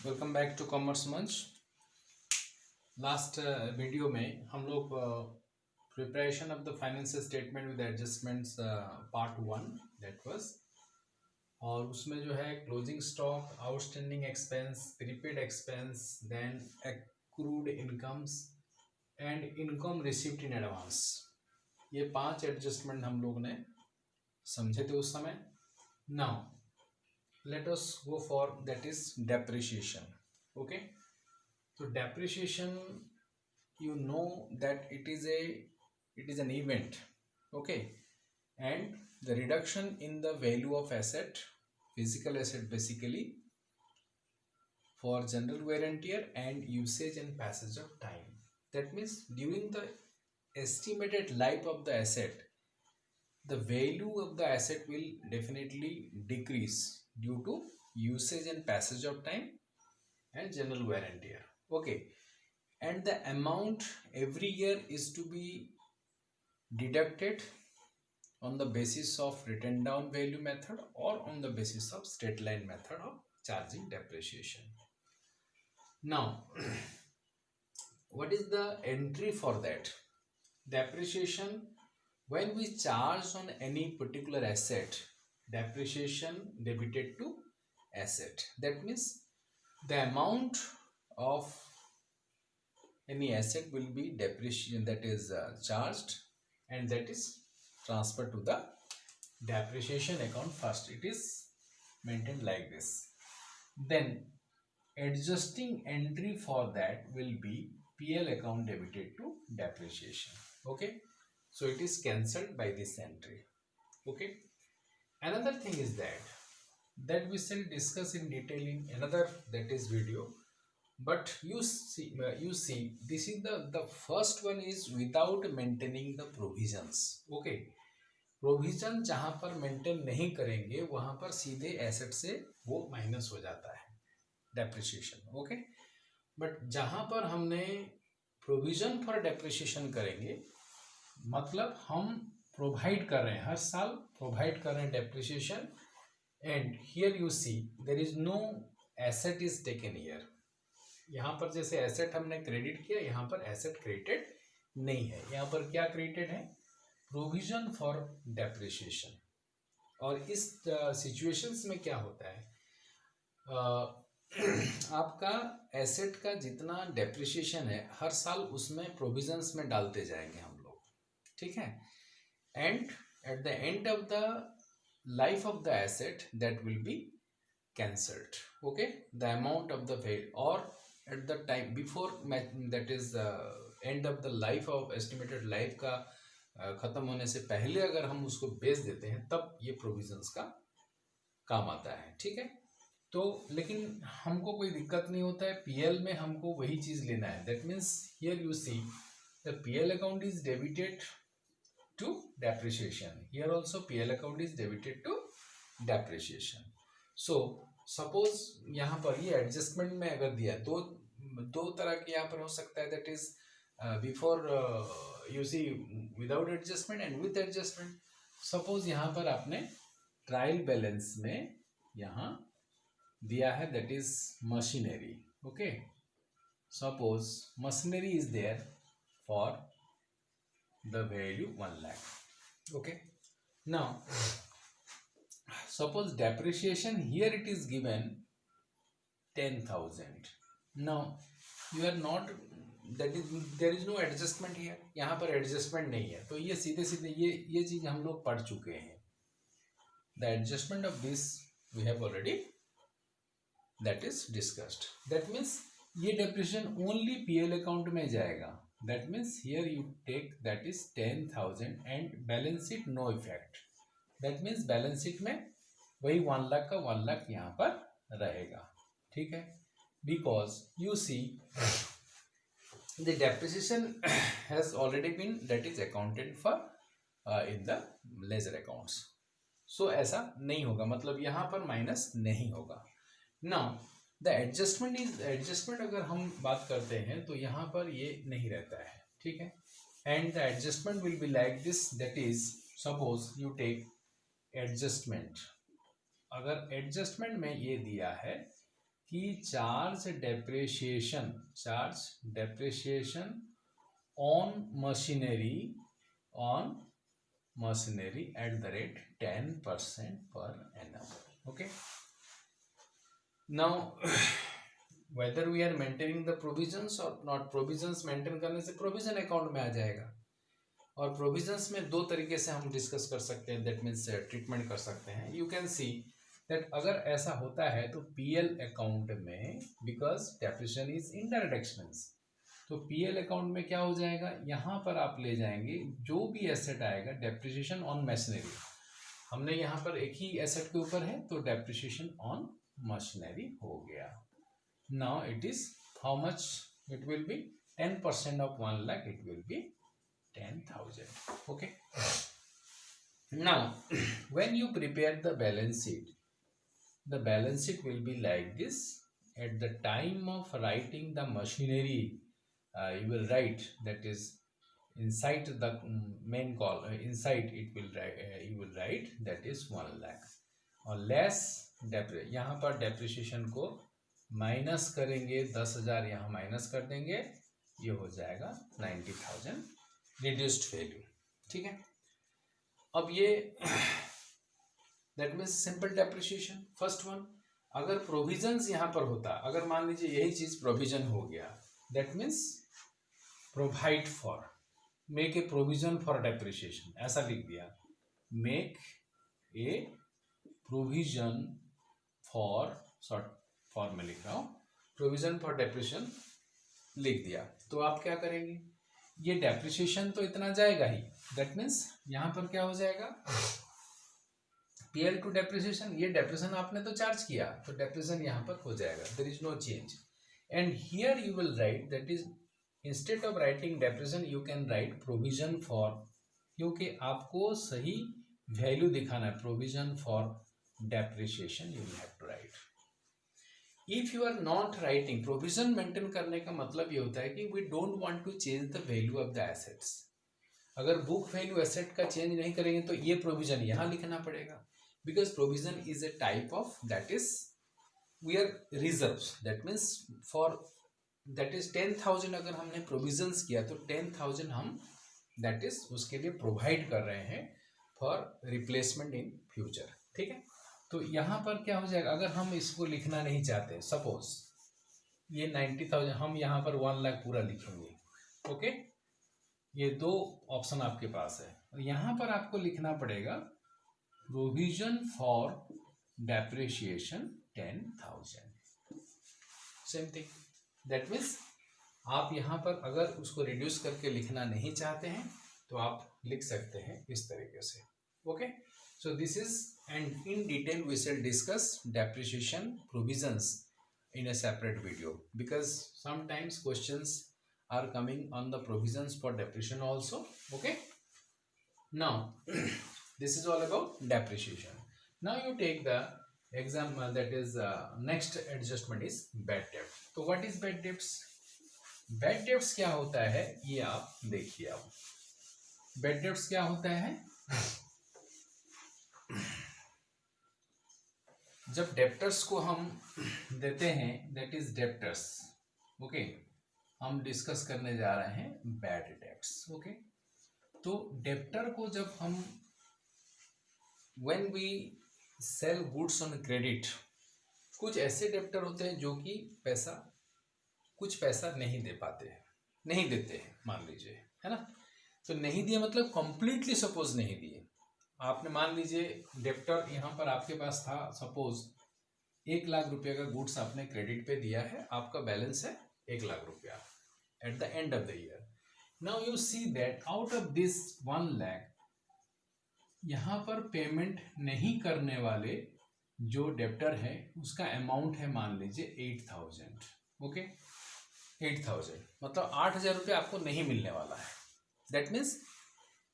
Welcome back to commerce Manch. Last video में हम लोग preparation of the financial statement with adjustments part 1 that was, और उसमें जो है closing stock, outstanding expense, prepaid expense, then accrued incomes and income received in advance, ये 5 adjustment हम लोग ने समझे थे उस समय। Now let us go for that is depreciation. Okay, so depreciation, you know that it is an event. Okay, and the reduction in the value of asset, physical asset basically, for general wear and tear and usage and passage of time. That means during the estimated life of the asset, the value of the asset will definitely decrease due to usage and passage of time and general wear and tear. Okay, and the amount every year is to be deducted on the basis of written down value method or on the basis of straight line method of charging depreciation. Now what is the entry for that? Depreciation, when we charge on any particular asset, depreciation debited to asset. That means the amount of any asset will be depreciation, that is charged, and that is transferred to the depreciation account first. It is maintained like this. Then adjusting entry for that will be PL account debited to depreciation. Okay, so it is cancelled by this entry. Okay, another thing is that we shall discuss in detail in another, that is video. But you see this is the first one is without maintaining the provisions. Okay, provision जहां पर maintain नहीं करेंगे वहां पर सीधे asset से वो minus हो जाता है डेप्रिसिएशन. ओके, बट जहां पर हमने प्रोविजन फॉर डेप्रिसिएशन करेंगे, मतलब हम प्रोवाइड कर रहे हैं, हर साल प्रोवाइड कर रहे हैं depreciation, and here you see there is no asset is taken here. यहाँ पर जैसे एसेट हमने क्रेडिट किया, यहाँ पर एसेट क्रेडिटेड नहीं है. यहाँ पर क्या क्रेडिटेड है? Provision for depreciation. और इस सिचुएशंस में क्या होता है, आपका एसेट का जितना डेप्रिसिएशन है हर साल उसमें प्रोविजंस में डालते जाएंगे हम लोग. ठीक है, and at the end of the life of the asset that will be cancelled. Okay, the amount of the value, or at the time before that is end of the life of estimated life का खत्म होने से पहले अगर हम उसको बेच देते हैं तब ये प्रोविजंस का काम आता है. ठीक है, तो लेकिन हमको कोई दिक्कत नहीं होता है, पीएल में हमको वही चीज लेना है. That means here you see the PL account is debited to depreciation. Here also PL account is debited to depreciation. So suppose यहाँ पर ये एडजस्टमेंट में अगर दिया, दो तरह के यहाँ पर हो सकता है. That is before you see without adjustment and with adjustment. Suppose यहाँ पर आपने ट्रायल बैलेंस में यहाँ दिया है that is machinery. Okay, suppose machinery is there for the value 1 lakh. Okay, now suppose depreciation here it is given 10,000. now you are not, that is there is no adjustment here. यहाँ पर adjustment नहीं है, तो ये सीधे सीधे ये चीज हम लोग पढ़ चुके हैं. the adjustment of this we have already that is discussed. that means ये depreciation only PL account में जाएगा. that means here you take that is 10,000 and balance sheet no effect. that means balance sheet में वही 1 लाख का 1 लाख यहाँ पर रहेगा. ठीक है, because you see the depreciation has already been that is accounted for in the ledger accounts. So ऐसा नहीं होगा, मतलब यहाँ पर माइनस नहीं होगा. नाउ द एडजस्टमेंट अगर हम बात करते हैं तो यहाँ पर ये नहीं रहता है. ठीक है, and the adjustment will be like this. That is suppose you take adjustment. अगर एडजस्टमेंट में ये दिया है कि charge depreciation on machinery at the rate 10% पर annum. Okay. Now whether we are maintaining the provisions or not, provisions maintain करने से provision account में आ जाएगा, और provisions में दो तरीके से हम डिस्कस कर सकते हैं, that means ट्रीटमेंट कर सकते हैं. You can see that अगर ऐसा होता है तो PL अकाउंट में, because depreciation is indirect expense, तो PL अकाउंट में क्या हो जाएगा, यहाँ पर आप ले जाएंगे जो भी एसेट आएगा डेप्रिसिएशन ऑन मशीनरी. हमने यहाँ पर एक ही एसेट के ऊपर है तो डेप्रिसिएशन ऑन मशीनरी हो गया. Now it is how much it will be, 10% of 1 lakh it will be 10,000. Okay. Now when you prepare the balance sheet will be like this. At the time of writing the machinery you will write, that is inside the main column, inside it will you will write that is 1 lakh और less यहाँ पर depreciation को minus करेंगे, 10,000 यहाँ minus कर देंगे, ये हो जाएगा 90,000 रिड्यूस्ड वैल्यू. ठीक है. अब ये that means simple depreciation first one. अगर प्रोविजंस यहाँ पर होता, अगर मान लीजिए यही चीज प्रोविजन हो गया, that means provide for, make a provision for depreciation, ऐसा लिख दिया. Make a provision for, short form में लिख रहा हूं, प्रोविजन फॉर डेप्रिसिएशन लिख दिया. तो आप क्या करेंगे, ये डेप्रिसिएशन तो इतना जाएगा ही, दैट मीन्स यहां पर क्या हो जाएगा, PL टू डेप्रिसिएशन, ये डेप्रिसिएशन आपने तो चार्ज किया तो डेप्रिसिएशन यहां पर हो जाएगा, there is no change. And here you will write, that is instead of writing depreciation you can write provision for, क्योंकि आपको सही वैल्यू दिखाना है. Provision for depreciation you will have to write. If you are not writing, provision maintain करने का मतलब ये होता है कि we don't want to change the value of the assets. अगर बुक वैल्यू एसेट का चेंज नहीं करेंगे तो ये प्रोविजन यहाँ लिखना पड़ेगा, because provision is a type of, that is we are reserves, that means for, that is 10,000 अगर हमने प्रोविजंस किया तो 10,000 हम दैट इज उसके लिए प्रोवाइड कर रहे हैं फॉर रिप्लेसमेंट इन फ्यूचर. ठीक है. तो यहाँ पर क्या हो जाएगा, अगर हम इसको लिखना नहीं चाहते, सपोज ये 90,000, हम यहाँ पर 1 लाख पूरा लिखेंगे. ओके. ये दो ऑप्शन आपके पास है. यहाँ पर आपको लिखना पड़ेगा provision for depreciation 10,000. Same thing, that means आप यहाँ पर अगर उसको रिड्यूस करके लिखना नहीं चाहते हैं तो आप लिख सकते हैं इस तरीके से. Okay. So this is, and in detail we shall discuss depreciation provisions in a separate video, because sometimes questions are coming on the provisions for depreciation also. Okay. Now this is all about depreciation. Now you take the exam, that is next adjustment is bad debt. So what is bad debts? Bad debts क्या होता है ये आप देखिए. अब bad debts क्या होता है, जब डेप्टर्स को हम देते हैं, दैट इज डेप्टर्स. ओके. हम डिस्कस करने जा रहे हैं बैड डेब्ट्स. ओके. तो डेप्टर को जब हम, when we sell goods on credit, कुछ ऐसे डेप्टर होते हैं जो कि कुछ पैसा नहीं दे पाते हैं, नहीं देते हैं, मान लीजिए, है ना. तो नहीं दिए मतलब कंप्लीटली सपोज नहीं दिए. आपने मान लीजिए डेप्टर यहाँ पर आपके पास था, सपोज 1 लाख रुपए का गुड्स आपने क्रेडिट पे दिया है, आपका बैलेंस है 1 लाख रुपया at the end of the year. Now you see that out of this 1 lakh, यहाँ पर पेमेंट नहीं करने वाले जो डेप्टर है उसका अमाउंट है मान लीजिए 8,000. ओके. 8,000 मतलब 8,000 रुपये आपको नहीं मिलने वाला है. दैट मीन्स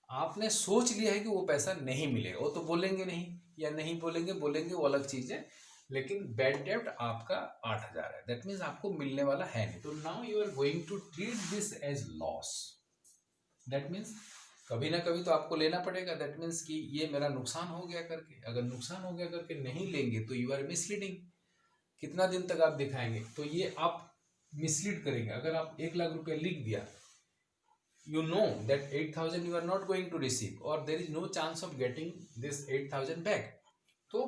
आपने सोच लिया है कि वो पैसा नहीं मिलेगा. वो तो बोलेंगे नहीं, या नहीं बोलेंगे, बोलेंगे वो अलग चीज है, लेकिन बैड डेब्ट आपका 8,000 है. दैट मीन्स आपको मिलने वाला है नहीं. तो now you are going to treat this as loss. That means कभी ना कभी तो आपको लेना पड़ेगा. दैट मीन्स कि ये मेरा नुकसान हो गया करके, अगर नुकसान हो गया करके नहीं लेंगे तो यू आर मिसलीडिंग. कितना दिन तक आप दिखाएंगे, तो ये आप मिसलीड करेंगे। अगर आप 1 लाख रुपया लिख दिया, you know that 8,000 you are not going to receive or there is no chance of getting this 8,000 back, तो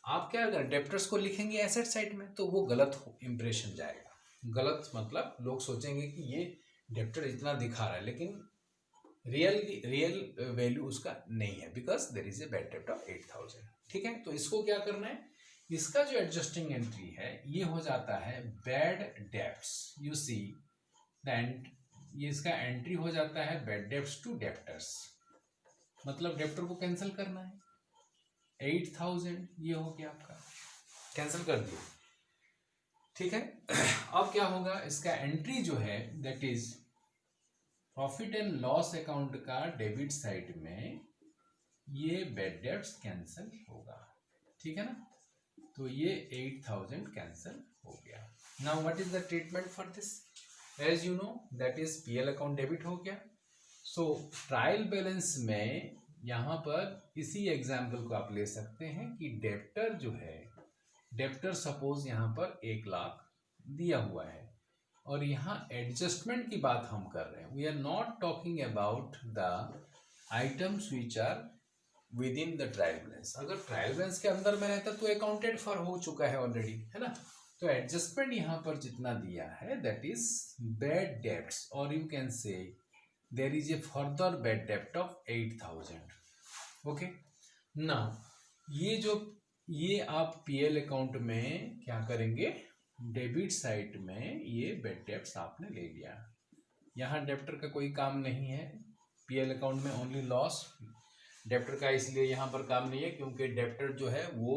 आप क्या करें, डेप्टर्स को लिखेंगे एसेट साइड में, तो वो गलत इंप्रेशन जाएगा। गलत मतलब लोग सोचेंगे कि ये डेप्टर इतना दिखा रहा है, लेकिन रियल वैल्यू उसका नहीं है, because there is a bad डेप्ट ऑफ 8,000। ठीक है, तो इसको क्या करना है, इसका जो एडजस्टिंग एंट्री है ये हो जाता है bad debts. You see that ये इसका एंट्री हो जाता है बैड डेप्ट्स टू डेप्टर्स, मतलब डेप्टर को कैंसिल करना है। 8,000 ये हो गया आपका, कैंसिल कर दिया। ठीक है, अब क्या होगा, इसका एंट्री जो है that is profit and loss account का डेबिट साइड में ये बैड डेप्ट्स कैंसिल होगा। ठीक है ना, तो ये 8,000 कैंसिल हो गया। Now what is the treatment for this, as you know that is PL account debit हो गया। सो ट्रायल बैलेंस में यहाँ पर इसी एग्जाम्पल को आप ले सकते हैं कि डेप्टर जो है, डेप्टर सपोज यहाँ पर 1 लाख दिया हुआ है और यहाँ एडजस्टमेंट की बात हम कर रहे हैं। We are not talking about the items which are within the trial balance. अगर ट्रायल बैलेंस के अंदर में रहता तो अकाउंटेड फॉर हो चुका है ऑलरेडी, है ना। तो एडजस्टमेंट यहाँ पर जितना दिया है दैट इज बैड डेप्ट्स, और you can say there is a further bad डेप्ट ऑफ 8,000। ओके, नाउ ये आप पीएल अकाउंट में क्या करेंगे, डेबिट साइड में ये बैड डेप्ट्स आपने ले लिया। यहाँ डेप्टर का कोई काम नहीं है, पीएल अकाउंट में ओनली लॉस डेप्टर का, इसलिए यहाँ पर काम नहीं है क्योंकि डेप्टर जो है वो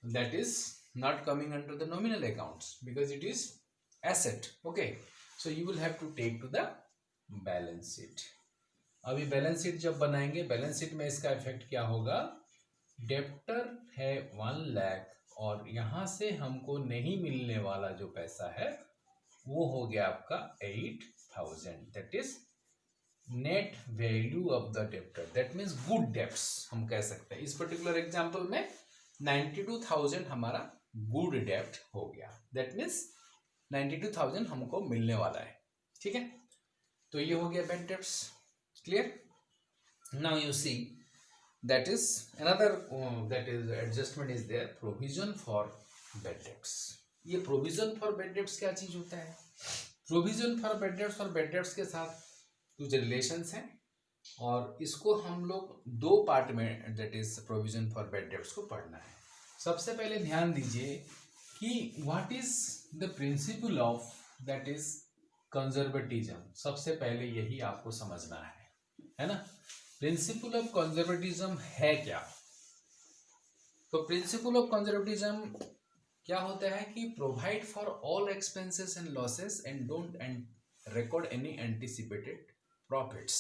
that is not coming under the nominal accounts because it is asset. Okay, so you will have to take to the balance sheet. अभी बैलेंस शीट जब बनाएंगे, बैलेंस शीट में इसका इफेक्ट क्या होगा, डेप्टर है 1 लाख और यहाँ से हमको नहीं मिलने वाला जो पैसा है वो हो गया आपका 8,000, that is net value of the debtor, that means good debts हम कह सकते हैं। इस पर्टिकुलर एग्जाम्पल में 92,000 हमारा गुड डेप्ट हो गया, दैट मीन्स 92,000 हमको मिलने वाला है। ठीक है, तो ये हो गया bad debts. Clear, now you see that is another that is adjustment is there, provision for bad debts. ये प्रोविजन फॉर बैड डेप्ट्स क्या चीज होता है, प्रोविजन फॉर बैड डेप्ट्स और बैड डेप्ट्स के साथ कुछ रिलेशंस हैं और इसको हम लोग 2 पार्ट में that is provision for bad debts को पढ़ना है। सबसे पहले ध्यान दीजिए कि what is the principle of that is conservatism. सबसे पहले यही आपको समझना है ना। प्रिंसिपल ऑफ कंजर्वेटिज्म है क्या, तो प्रिंसिपल ऑफ कंजर्वेटिज्म क्या होता है कि provide for all expenses and losses and don't record any anticipated profits.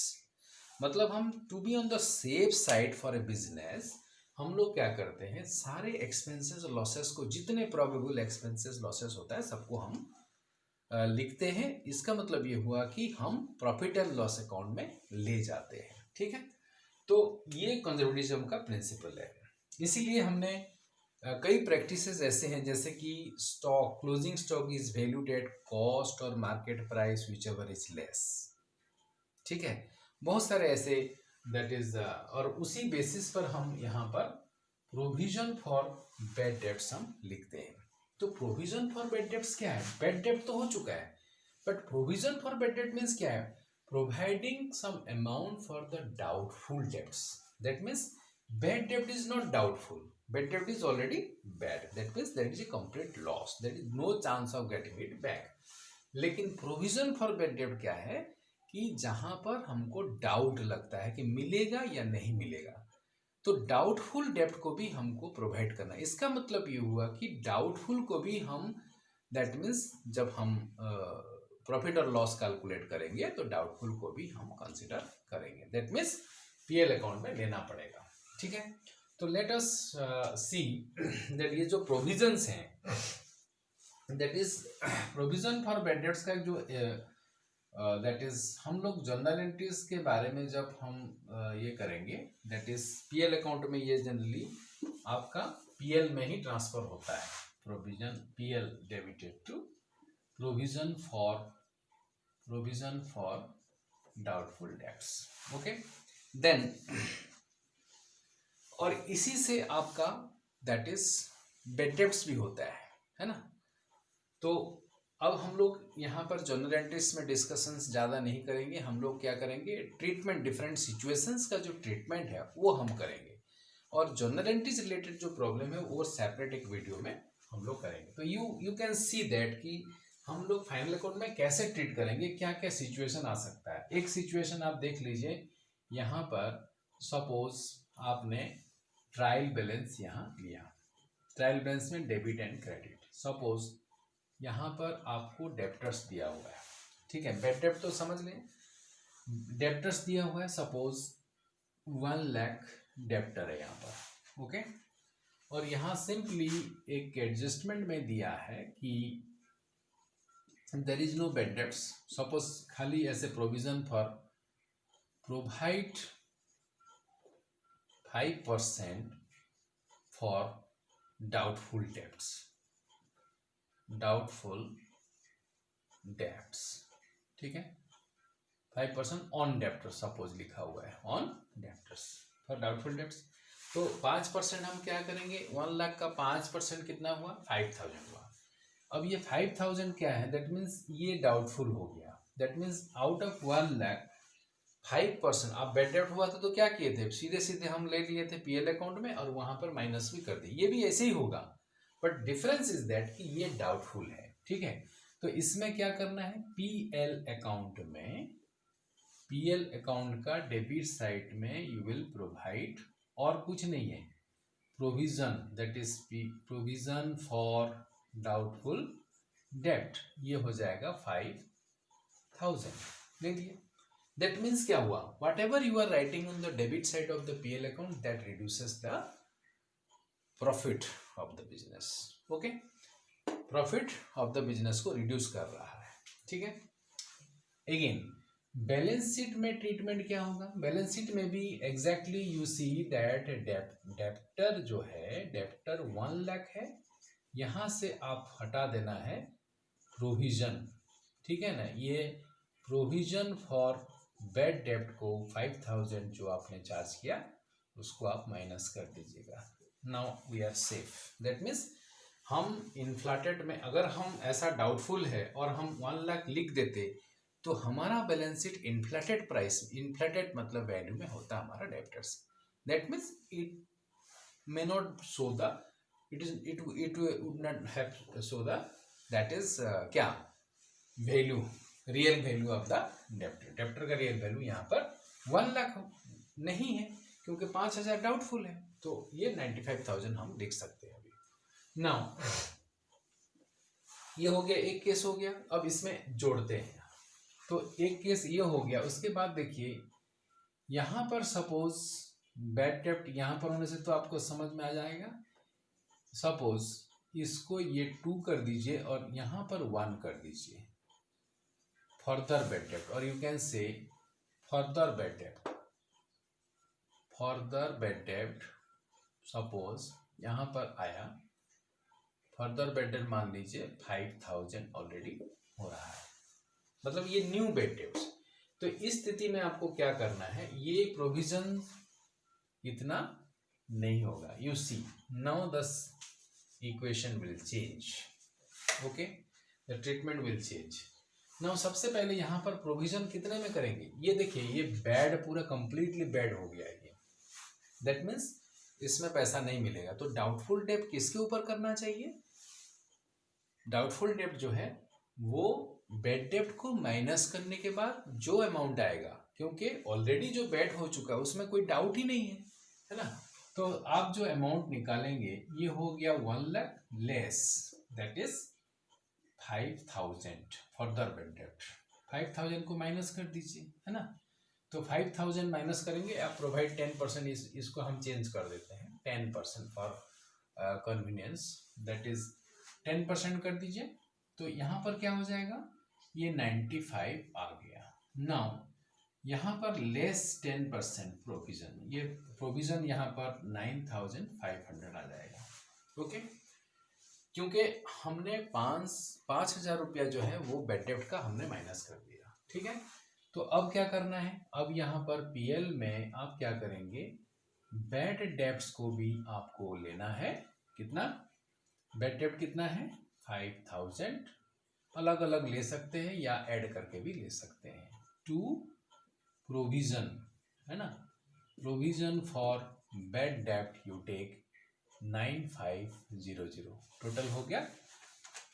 मतलब हम to be on the safe side for a business हम लोग क्या करते हैं, सारे एक्सपेंसेस लॉसेस को, जितने प्रोबेबल एक्सपेंसेस लॉसेस होता है सबको हम लिखते हैं। इसका मतलब ये हुआ कि हम प्रॉफिट एंड लॉस अकाउंट में ले जाते हैं। ठीक है, तो ये कंजर्वेटिज्म का प्रिंसिपल है। इसीलिए हमने कई प्रैक्टिसेस ऐसे हैं जैसे कि stock, closing stock is valued at cost और market price whichever is less. ठीक है, बहुत सारे ऐसे दैट इज और उसी बेसिस पर हम यहाँ पर प्रोविजन फॉर बैड डेप्ट्स हम लिखते हैं। तो प्रोविजन फॉर बैड डेप्ट्स क्या है, बैड डेप्ट तो हो चुका है बट प्रोविजन फॉर बैड डेप्ट मीन्स क्या है, providing some amount for the doubtful debts. That means bad डेप्ट इज नॉट डाउटफुल, बैड डेप्ट is already bad, that means that is a complete loss, that is no chance of getting it back. लेकिन provision for bad डेप्ट क्या है कि जहां पर हमको डाउट लगता है कि मिलेगा या नहीं मिलेगा, तो डाउटफुल डेप्ट को भी हमको प्रोवाइड करना। इसका मतलब ये हुआ कि डाउटफुल को भी हम, दैट मीन्स जब हम प्रॉफिट और लॉस कैलकुलेट करेंगे तो डाउटफुल को भी हम कंसिडर करेंगे, दैट मीन्स पीएल अकाउंट में लेना पड़ेगा। ठीक है, तो लेट अस सी दैट ये जो प्रोविजंस हैं that is provision for bad debts का जो दैट इज हम लोग जर्नल एंट्रीज के बारे में जब हम ये करेंगे, दैट इज पीएल अकाउंट में ये जनरली आपका पीएल में ही ट्रांसफर होता है। provision PL debited to provision for doubtful debts. Okay, then और इसी से आपका दैट इज बेड डेब्ट्स भी होता है ना। तो अब हम लोग यहाँ पर जनरल एंट्रीज में डिस्कशंस ज़्यादा नहीं करेंगे, हम लोग क्या करेंगे, ट्रीटमेंट डिफरेंट सिचुएशंस का जो ट्रीटमेंट है वो हम करेंगे, और जनरल एंट्रीज रिलेटेड जो प्रॉब्लम है वो सेपरेट एक वीडियो में हम लोग करेंगे। तो यू कैन सी दैट कि हम लोग फाइनल अकाउंट में कैसे ट्रीट करेंगे, क्या क्या सिचुएशन आ सकता है। एक सिचुएशन आप देख लीजिए, यहाँ पर सपोज आपने ट्रायल बैलेंस यहाँ लिया, ट्रायल बैलेंस में डेबिट एंड क्रेडिट। सपोज यहाँ पर आपको डेप्टर्स दिया हुआ है, ठीक है, बेड डेप्ट तो समझ लें, डेप्टर्स दिया हुआ है, सपोज 1 लाख डेप्टर है यहाँ पर। ओके, और यहाँ सिंपली एक एडजस्टमेंट में दिया है कि there is no bad debts. Suppose खाली ऐसे provision for provide 5% for doubtful debts, ठीक है, 5% ऑन डेप्टर्स सपोज लिखा हुआ है, on debtors for doubtful debts. तो 5% हम क्या करेंगे, 1 लाख का 5% कितना हुआ, 5000 हुआ। अब ये 5000 क्या है, दैट मीन्स ये डाउटफुल हो गया, that means out of 1 lakh 5%। आप बेड डेब्ट हुआ था तो क्या किए थे, सीधे सीधे हम ले लिए थे पीएल अकाउंट में और वहां पर माइनस भी कर दिए, ये भी ऐसे ही होगा, बट डिफरेंस इज दैट कि ये डाउटफुल है, ठीक है। तो इसमें क्या करना है, पीएल अकाउंट में, पीएल अकाउंट का डेबिट साइड में यू विल प्रोवाइड, और कुछ नहीं है, provision, that is provision for doubtful डेब्ट, ये हो जाएगा 5000, ले लिए। दैट मीन्स क्या हुआ, whatever you are writing on the debit side of the PL account that reduces the profit of the business. Okay, profit of the business को reduce कर रहा है, ठीक है। अगेन बैलेंस शीट में treatment क्या होगा, बैलेंस शीट में भी exactly you see that debtor जो है, डेप्टर 1 लाख है, यहां से आप हटा देना है प्रोविजन, ठीक है ना, ये प्रोविजन फॉर बेड डेप्ट को 5000 जो आपने चार्ज किया उसको आप माइनस कर दीजिएगा। Now we are safe, that means हम इन्फ्लेटेड में, अगर हम ऐसा डाउटफुल है और हम 1 लाख लिख देते तो हमारा balance sheet inflated price, inflated मतलब वैल्यू में होता हमारा debtors, that means it may not show the, it would not have show the, that is क्या value, real value of the debtor, debtor का रियल वैल्यू यहाँ पर 1 लाख नहीं है क्योंकि 5000 डाउटफुल है, तो ये 95,000 हम लिख सकते हैं अभी। नाउ ये हो गया, एक केस हो गया, अब इसमें जोड़ते हैं। तो एक केस ये हो गया, उसके बाद देखिए यहां पर सपोज बेड डेप्ट यहां पर होने से तो आपको समझ में आ जाएगा, सपोज इसको ये 2 कर दीजिए और यहां पर 1 कर दीजिए, फर्दर बेड डेप्ट, और यू कैन से फर्दर बेड डेप्ट, फर्दर बेड डेप्ट सपोज यहां पर आया, फर्दर बेड डेप्ट मान लीजिए 5000 ऑलरेडी हो रहा है, मतलब ये न्यू बेड डेप्ट्स। तो इस स्थिति में आपको क्या करना है, ये प्रोविजन इतना नहीं होगा, you see now the equation will change, okay, the treatment will change. Now सबसे पहले यहाँ पर प्रोविजन कितने में करेंगे, ये देखिए ये बैड पूरा कंप्लीटली बैड हो गया है ये, दैट मीन्स इसमें पैसा नहीं मिलेगा। तो डाउटफुल डेब्ट किसके ऊपर करना चाहिए, डाउटफुल डेब्ट जो है वो बेड डेब्ट को माइनस करने के बाद जो अमाउंट आएगा, क्योंकि ऑलरेडी जो बेड हो चुका है उसमें कोई डाउट ही नहीं है ना, तो आप जो अमाउंट निकालेंगे ये हो गया 1 lakh less, that is 5000 further bed डेब्ट, 5000 को माइनस कर दीजिए, है ना। तो 5000 माइनस करेंगे, आप प्रोवाइड 10%, इसको हम चेंज कर देते हैं 10% फॉर कन्वीनियंस, दैट इज 10% कर दीजिए। तो यहाँ पर क्या हो जाएगा, ये 95 आ गया। नाउ यहाँ पर लेस 10% प्रोविजन, ये प्रोविजन यहाँ पर 9500 आ जाएगा, ओके। क्योंकि हमने 5,000 रुपया जो है वो बैड डेब्ट का हमने माइनस कर दिया। ठीक है, तो अब क्या करना है, अब यहाँ पर पीएल में आप क्या करेंगे, बैड डेब्ट्स को भी आपको लेना है। कितना बैड डेब्ट कितना है, 5,000, अलग अलग ले सकते हैं या ऐड करके भी ले सकते हैं। टू प्रोविजन, है ना, प्रोविजन फॉर बैड डेब्ट यू टेक 9500, टोटल हो गया,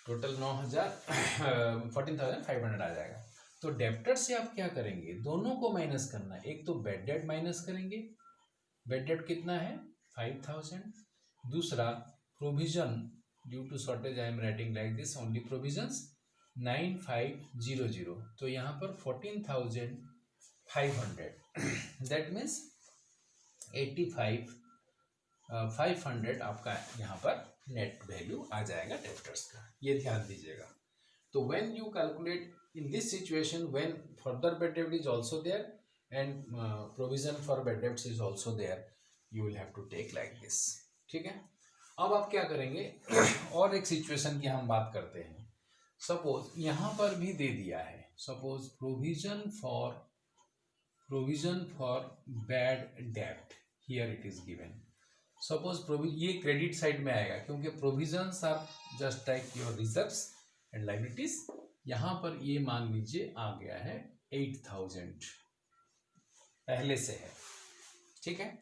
टोटल 14,500 आ जाएगा। तो डेब्टर से आप क्या करेंगे, दोनों को माइनस करना है। एक तो बैड डेब्ट माइनस करेंगे, बैड डेब्ट कितना है 5,000, दूसरा provision due to shortage, I am writing like this only provisions 9500, तो यहाँ पर 14,500, दैट मीन्स 85,500 आपका यहाँ पर नेट वैल्यू आ जाएगा डेब्टर्स का, ये ध्यान दीजिएगा। तो when you calculate in this situation, when further bad डेब्ट is also there and provision for bad debts is also there, you will have to take like this. ठीक है, अब आप क्या करेंगे और एक सिचुएशन की हम बात करते हैं। सपोज यहाँ पर भी दे दिया है, सपोज प्रोविजन फॉर बैड डेब्ट, here it is given. Suppose ये क्रेडिट साइड में आएगा क्योंकि provisions are just like your reserves and liabilities. यहाँ पर ये मान लीजिए आ गया है 8,000 पहले से है। ठीक है,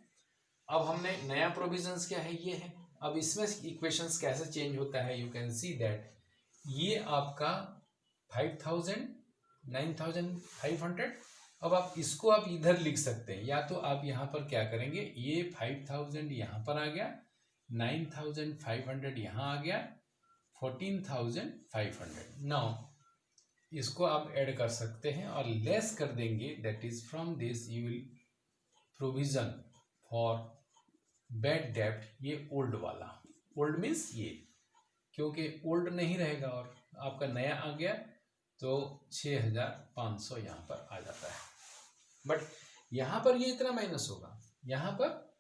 अब हमने नया प्रोविजंस क्या है, ये है। अब इसमें इक्वेशंस कैसे चेंज होता है, यू कैन सी दैट ये आपका 5,000, 9,500। अब आप इसको आप इधर लिख सकते हैं, या तो आप यहाँ पर क्या करेंगे, ये 5,000 यहाँ पर आ गया, 9,500 यहाँ आ गया, 14,500। नाउ इसको आप ऐड कर सकते हैं और लेस कर देंगे, that is from this you will provision for bad डेब्ट, ये ओल्ड वाला, ओल्ड मीन्स ये, क्योंकि ओल्ड नहीं रहेगा और आपका नया आ गया तो 6,500 यहाँ पर आ जाता है। बट यहाँ पर ये इतना माइनस होगा, यहाँ पर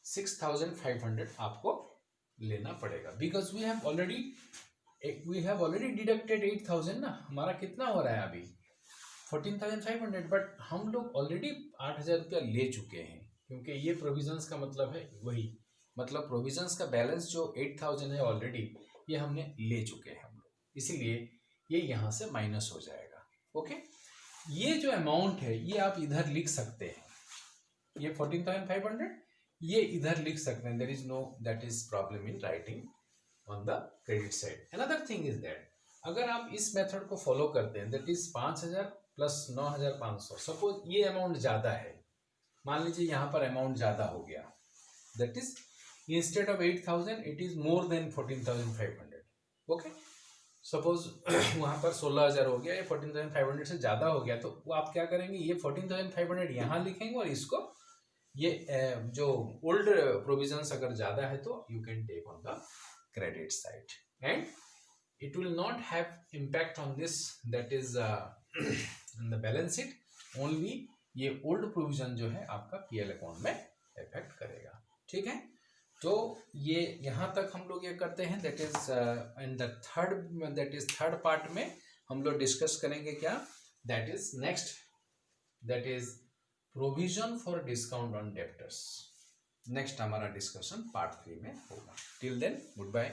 6,500 आपको लेना पड़ेगा, because we have already deducted 8,000 ना, हमारा कितना हो रहा है अभी 14,500, बट हम लोग ऑलरेडी 8,000 रुपया ले चुके हैं, क्योंकि ये प्रोविजंस का मतलब है वही, मतलब प्रोविजंस का बैलेंस जो 8,000 है ऑलरेडी ये हमने ले चुके हैं हम लोग, इसीलिए ये यहाँ से माइनस हो जाएगा। ओके, ये जो अमाउंट है ये आप इधर लिख सकते हैं, ये 14,500 ये इधर लिख सकते हैं, there is no that is problem in writing on the credit side. Another thing is that अगर आप इस मेथड को फॉलो करते हैं, दैट इज 5,000 प्लस 9,500, सपोज ये अमाउंट ज़्यादा है, मान लीजिए यहाँ पर अमाउंट ज़्यादा हो गया, that is instead of 8,000 it is more than 14,500। Okay, suppose वहाँ पर 16,000 हो गया, ये 14,500 से ज़्यादा हो गया, तो वो आप क्या करेंगे, ये 14,500 यहाँ लिखेंगे और इसको ये जो ओल्ड प्रोविजंस अगर ज़्यादा है तो you can take on the credit side and it will not have impact on this, that is in the balance sheet, only ये ओल्ड प्रोविजन जो है आपका पीएल अकाउंट में इफेक्ट करेगा। ठीक है, तो ये यहाँ तक हम लोग ये करते हैं, that is in the third part में हम लोग डिस्कस करेंगे क्या, that is next, that is provision for discount on debtors. Next हमारा डिस्कशन पार्ट 3 में होगा। Till then good bye.